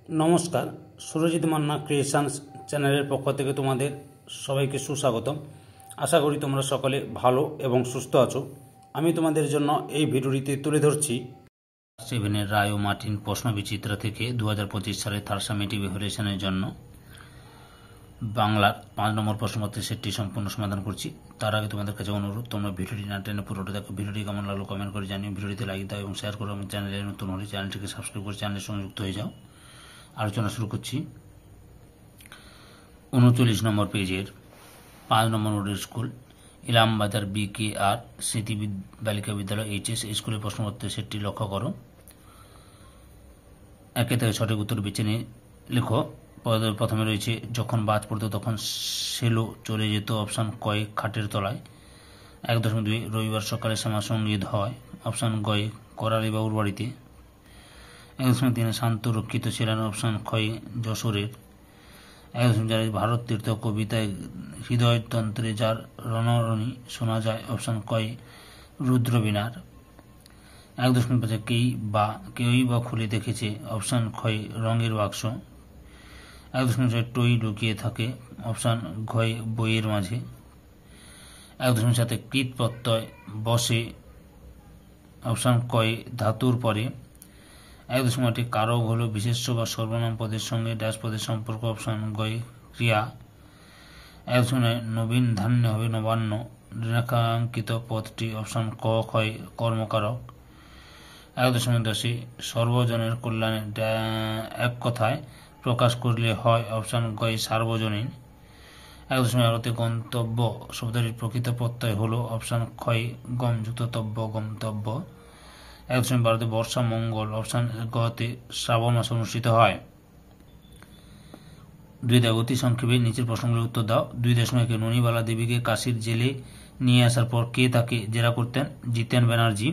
নমস্কার, সুরজিৎ মান্না ক্রিয়েশনস চ্যানেলের পক্ষ থেকে তোমাদের সবাইকে সুস্বাগতম। আশা করি তোমরা সকলে ভালো এবং সুস্থ আছো। আমি তোমাদের জন্য এই ভিডিওটিতে তুলে ধরছি 7 রায় ও মার্টিন প্রশ্নবিচিত্রা থেকে 2025 সালের থার্ড সামেটিভ ইভ্যালুয়েশনের জন্য বাংলার 5 নম্বর প্রশ্নপত্রের সেটটি সম্পূর্ণ সমাধান করছি। তার আগে তোমাদের কাছে অনুরোধ, তোমরা ভিডিওটি না টেনে পুরোটা দেখো। ভিডিওটি কেমন লাগলো কমেন্ট করে জানিও, ভিডিওটিতে লাইক দাও এবং শেয়ার করো। আমার চ্যানেলে নতুন হলে চ্যানেলটিকে সাবস্ক্রাইব করে চ্যানেলের সঙ্গে যুক্ত হয়ে যাও। আলোচনা শুরু করছি। 39 নম্বর পেজের 5 নম্বর রোডের স্কুল ইলামবাজার BKR স্মৃতি বালিকা বিদ্যালয় HS স্কুলের প্রশ্নপত্রের সেটটি লক্ষ্য করো। একে থেকে সঠিক উত্তর বেছে নিয়ে লেখো। প্রথমে রয়েছে, যখন বাজ পড়তো তখন সেলো চলে যেত। অপশান কয় খাটের তলায়। 1.2 রবিবার সকালে শ্যামা সঙ্গীত হয়। অপশান গয় করালি বাবুর বাড়িতে। 1.3 শান্ত রক্ষিত ছিলেন। অপশান ক্ষয় যশোরের। 1.4 ভারত তীর্থ কবিতায় হৃদয়তন্ত্রে যার রণরণী শোনা যায়। অপশান কয় রুদ্রবীণার। 1.5 কেউই বা খুলে দেখেছে। অপশান ক্ষয় রঙের বাক্স। 1.6 টই লুকিয়ে থাকে। অপশান ঘয় বইয়ের মাঝে। 1.7 কৃত প্রত্যয় বসে। অপশান কয় ধাতুর পরে। 1.8 কারক হল বিশেষ্য বা সর্বনাম পদের সঙ্গে ড্যাশ পদের সম্পর্ক। অপশান গয় ক্রিয়া। 1.9 নবীন ধান্য হবে নবান্ন। রেখাঙ্কিত পদটি। অপশান ক ক্ষয় কর্মকারক। 1.10 সর্বজনের কল্যাণে এক কথায় প্রকাশ করলে হয়। অপশান গয় সার্বজনীন। 1.11 গন্তব্য শব্দটির প্রকৃত প্রত্যয় হল। অপশান ক্ষয় গমযুক্ত তব্য গন্তব্য। 1.12 বর্ষা মঙ্গল। অপশান গতে শ্রাবণ মাসে অনুষ্ঠিত হয়। 2 অতি সংক্ষেপে নিচের প্রশ্নগুলোর উত্তর দাও। 2.1 ননিবালা দেবীকে কাশীর জেলে নিয়ে আসার পর কে তাকে জেরা করতেন? জিতেন ব্যানার্জি।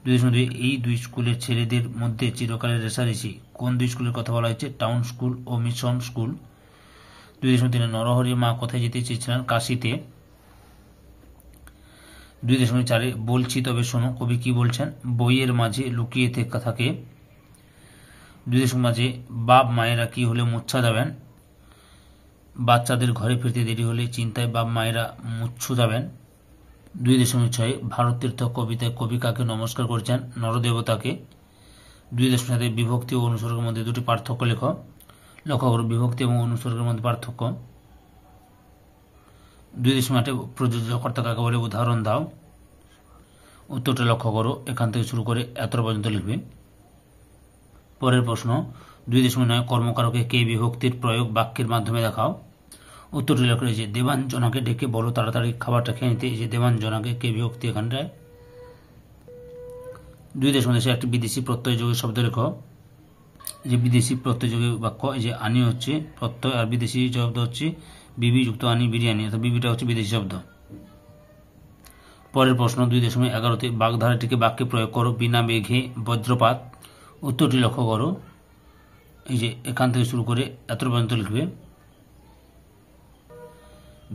2.2 এই দুই স্কুলের ছেলেদের মধ্যে চিরকালের রেষারেষি। কোন দুই স্কুলের কথা বলা হয়েছে? টাউন স্কুল ও মিশন স্কুল। 2.3 নরহরির মা কোথায় যেতে চেয়েছিলেন? কাশীতে। 2.4 বলছি তবে শোনো, কবি কি বলছেন? বইয়ের মাঝে লুকিয়ে থাকে। 2.5 বাপ মায়েরা কি হলে মুচ্ছা যাবেন? বাচ্চাদের ঘরে ফিরতে দেরি হলে চিন্তায় বাপ মায়েরা মুচ্ছু যাবেন। 2.6 ভারত তীর্থ কবিতায় কবি কাকে নমস্কার করেছেন? নরদেবতাকে। 2.7 বিভক্তি ও অনুসর্গের মধ্যে দুটি পার্থক্য লেখো। লক্ষ্য করো বিভক্তি এবং অনুসর্গের মধ্যে পার্থক্য। 2.8 প্রযোজ্য কর্তা কাকে বলে? উদাহরণ দাও। উত্তরটা লক্ষ্য করো। এখান থেকে শুরু করে এত পর্যন্ত লিখবে। পরের প্রশ্ন 2.9 কর্মকারকে কে বিভক্তির প্রয়োগ বাক্যের মাধ্যমে দেখাও। উত্তরটি লেখা রয়েছে, দেবাঞ্জনাকে ডেকে বলো তাড়াতাড়ি খাবারটা খেয়ে নিতে। এই যে দেবাঞ্জনাকে কে বিভক্তি এখানটায়। 2.10 একটি বিদেশি প্রত্যয়যোগী শব্দ লেখো। যে বিদেশি প্রত্যয়যোগী বাক্য, এই যে আনি হচ্ছে প্রত্যয় আর বিদেশি শব্দ হচ্ছে বিবি যুক্ত আনি বিরিয়ানি, অর্থাৎ বিবিটা হচ্ছে বিদেশি শব্দ। পরের প্রশ্ন 2.11 বাগধারাটিকে বাক্যে প্রয়োগ করো। বিনা মেঘে বজ্রপাত। উত্তরটি লক্ষ্য করো। এই যে এখান থেকে শুরু করে এত পর্যন্ত লিখবে।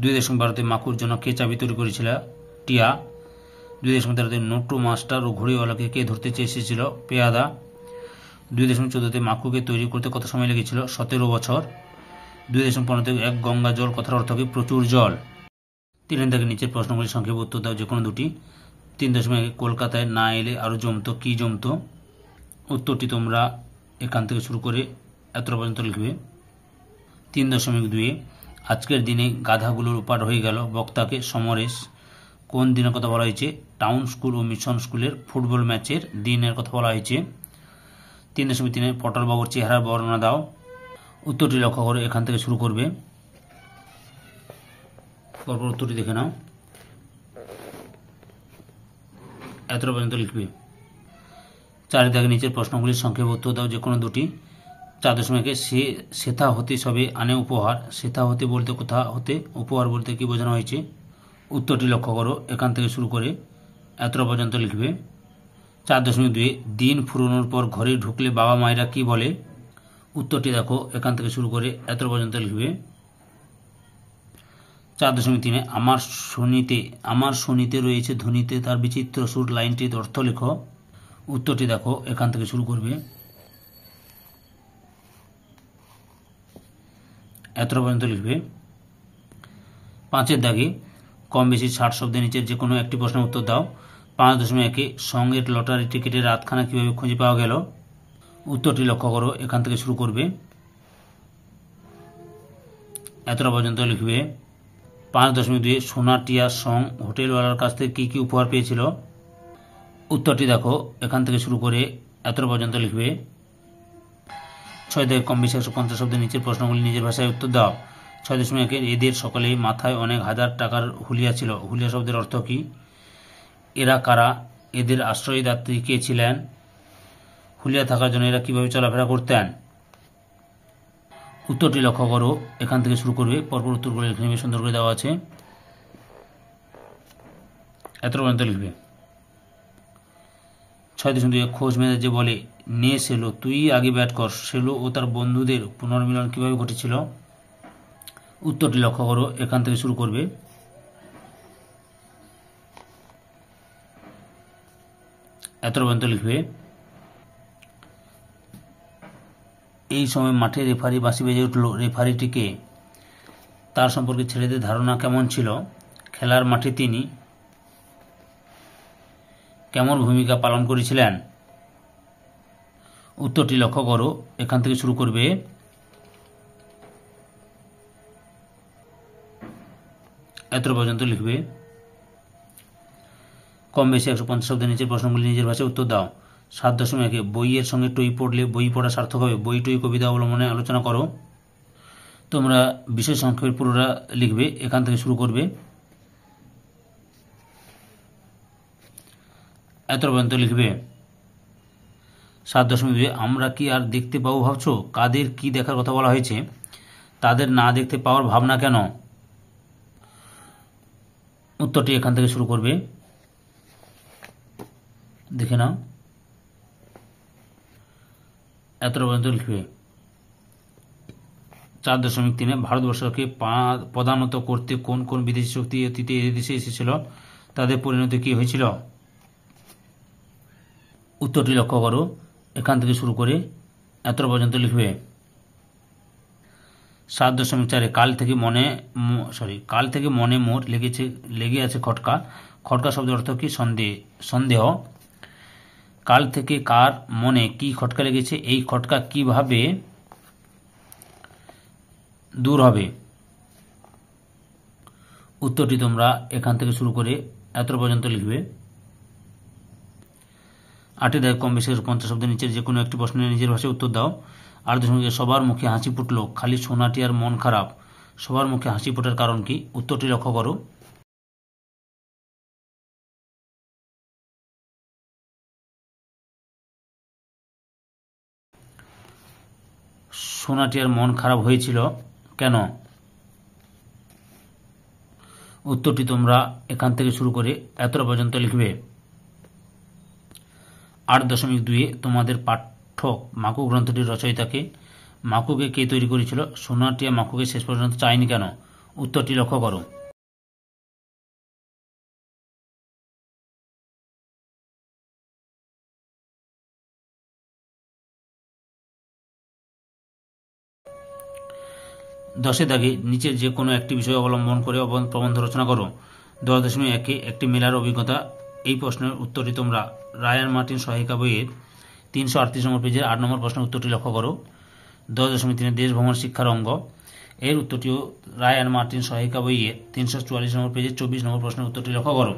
2.12 মাকুর জন্য কে চাবি তৈরি করেছিল? টিয়া। 2.13 নোটু মাস্টার ও ঘড়িওয়ালাকে কে ধরতে চেয়ে এসেছিল? পেয়াদা। 2.14 মাকুকে তৈরি করতে কত সময় লেগেছিল? 17 বছর। 2.15 এক গঙ্গা জল কথার অর্থ কি? প্রচুর জল। 3 থেকে নিচের প্রশ্নগুলির সংক্ষেপে উত্তর দাও যে কোনো দুটি। 3.1 কলকাতায় না এলে আরো জমতো। কি জমতো? উত্তরটি তোমরা এখান থেকে শুরু করে এত পর্যন্ত লিখবে। 3.2 আজকের দিনে গাধাগুলোর উপার হয়ে গেল বক্তাকে সমরেশ। কোন দিনের কথা বলা হয়েছে? টাউন স্কুল ও মিশন স্কুলের ফুটবল ম্যাচের দিনের কথা বলা হয়েছে। 3.3 পটলবাবুর চেহারার বর্ণনা দাও। উত্তরটি লক্ষ্য করে এখান থেকে শুরু করবে। পরপর উত্তরটি দেখে নাও। এত পর্যন্ত লিখবে। 4 থেকে নিচের প্রশ্নগুলির সংক্ষেপে উত্তর দাও যে কোনো দুটি। 4.1 সেথা হতে সবে আনে উপহার। সেথা হতে বলতে কোথা হতে, উপহার বলতে কি বোঝানো হয়েছে? উত্তরটি লক্ষ্য করো। এখান থেকে শুরু করে এত পর্যন্ত লিখবে। 4.2 দিন ফুরোনোর পর ঘরে ঢুকলে বাবা মায়েরা কি বলে? উত্তরটি দেখো। এখান থেকে শুরু করে এত পর্যন্ত লিখবে। 4.3 আমার শনিতে রয়েছে ধ্বনিতে তার বিচিত্র সুর। লাইনটির অর্থ লেখো। উত্তরটি দেখো। এখান থেকে শুরু করবে। এতটা পর্যন্ত লিখবে। 5-এর দাগে কম বেশি 60 শব্দের নিচের যে কোনো একটি প্রশ্নের উত্তর দাও। 5.1 সঙ্গের লটারি টিকিটের রাতখানা কীভাবে খুঁজে পাওয়া গেল? উত্তরটি লক্ষ্য করো, এখান থেকে শুরু করবে। এতটা পর্যন্ত লিখবে। 5.2 সোনার টিয়ার সং হোটেলওয়ালার কাছ থেকে কী কী উপহার পেয়েছিল? উত্তরটি দেখো, এখান থেকে শুরু করে এতটা পর্যন্ত লিখবে। 6 দাগে কম বেশি 150 শব্দের নিচের প্রশ্নগুলি নিজের ভাষায় উত্তর দাও। 6.1 এদের সকলেই মাথায় অনেক হাজার টাকার হুলিয়া ছিল। হুলিয়া শব্দের অর্থ কী? এরা কারা? এদের আশ্রয়দাত্রী কে ছিলেন? হুলিয়া থাকার জন্য এরা কীভাবে চলাফেরা করতেন? উত্তরটি লক্ষ্য করো, এখান থেকে শুরু করবে। পরপর উত্তরগুলো লিখে নেবে, সুন্দর করে দেওয়া আছে। এতটা পর্যন্ত লিখবে। 6.2 খোঁজ মেজাজে বলে, নে সেলো, তুই আগে ব্যাট কর। সেলো ও তার বন্ধুদের পুনর্মিলন কীভাবে ঘটেছিল? উত্তরটি লক্ষ্য করো, এখান থেকে শুরু করবে। এতটা পর্যন্ত লিখবে। এই সময় মাঠে রেফারি বাঁশি বেজে উঠল। রেফারিটিকে তার সম্পর্কে ছেলেদের ধারণা কেমন ছিল? খেলার মাঠে তিনি কেমন ভূমিকা পালন করেছিলেন? উত্তরটি লক্ষ্য করো, এখান থেকে শুরু করবে। এতটা পর্যন্ত লিখবে। কম বেশি 150 শব্দের নিচের প্রশ্নগুলি নিজের ভাষায় উত্তর দাও। 7.1 বইয়ের সঙ্গে টই পড়লে বই পড়া সার্থক হবে। বই টই কবিতা অবলম্বনে আলোচনা করো। তোমরা বিষয় সংক্ষেপের পুরোটা লিখবে, এখান থেকে শুরু করবে। এতটা পর্যন্ত লিখবে। 7.2 আমরা কি আর দেখতে পাবো ভাবছো? কাদের কি দেখার কথা বলা হয়েছে? তাদের না দেখতে পাওয়ার ভাবনা কেন? উত্তরটি এখান থেকে শুরু করবে, দেখে নাও। এতটা পর্যন্ত লিখবে। 4.3 ভারতবর্ষকে প্রধানত করতে কোন কোন বিদেশি শক্তি অতীতে এদেশে এসেছিল? তাদের পরিণতি কী হয়েছিল? উত্তরটি লক্ষ্য করো, এখান থেকে শুরু করে এতটা পর্যন্ত লিখবে। 7.4 কাল থেকে মনে মোর লেগে আছে খটকা। খটকা শব্দের অর্থ কি? সন্দেহ। কাল থেকে কার মনে কি খটকা লেগেছে? এই খটকা কিভাবে দূর হবে? উত্তরটি তোমরা এখান থেকে শুরু করে এতটা পর্যন্ত লিখবে। 8 দাগে কম বেশি 50 শব্দের নিচের যে কোনো একটি প্রশ্নের নিজের ভাষায় উত্তর দাও। 8.1 সবার মুখে হাসি ফুটলো, খালি সোনাটি আর মন খারাপ। সবার মুখে হাসি ফোটার কারণ কি? উত্তরটি লক্ষ্য করো। সোনাটি আর মন খারাপ হয়েছিল কেন? উত্তরটি তোমরা এখান থেকে শুরু করে এতটা পর্যন্ত লিখবে। 8.2 তোমাদের পাঠক মাকু গ্রন্থটির রচয়িতাকে। মাকুকে কে তৈরি করেছিল? সোনাটিয়া মাকুকে শেষ পর্যন্ত চায়নি কেন? উত্তরটি লক্ষ্য করো। দশের দাগে নিচের যে কোনো একটি বিষয় অবলম্বন করে প্রবন্ধ রচনা করো। 10.1 একটি মেলার অভিজ্ঞতা। এই প্রশ্নের উত্তরটি তোমরা রায়ান মার্টিন সহায়িকা বইয়ের 338 নম্বর পেজের 8 নম্বর প্রশ্নের উত্তরটি লক্ষ্য করো। 10.3 দেশ ভ্রমণ শিক্ষার অঙ্গ। এর উত্তরটিও রায়ান মার্টিন সহায়িকা বইয়ের 344 নম্বর পেজের 24 নম্বর প্রশ্নের উত্তরটি লক্ষ্য করো।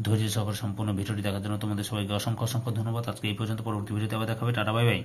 ধৈর্য সহকারে সম্পূর্ণ ভিডিওটি দেখার জন্য তোমাদের সবাইকে অসংখ্য অসংখ্য ধন্যবাদ। আজকে এই পর্যন্ত। পরবর্তী ভিডিওতে আবার দেখাবে। Tata, bye bye.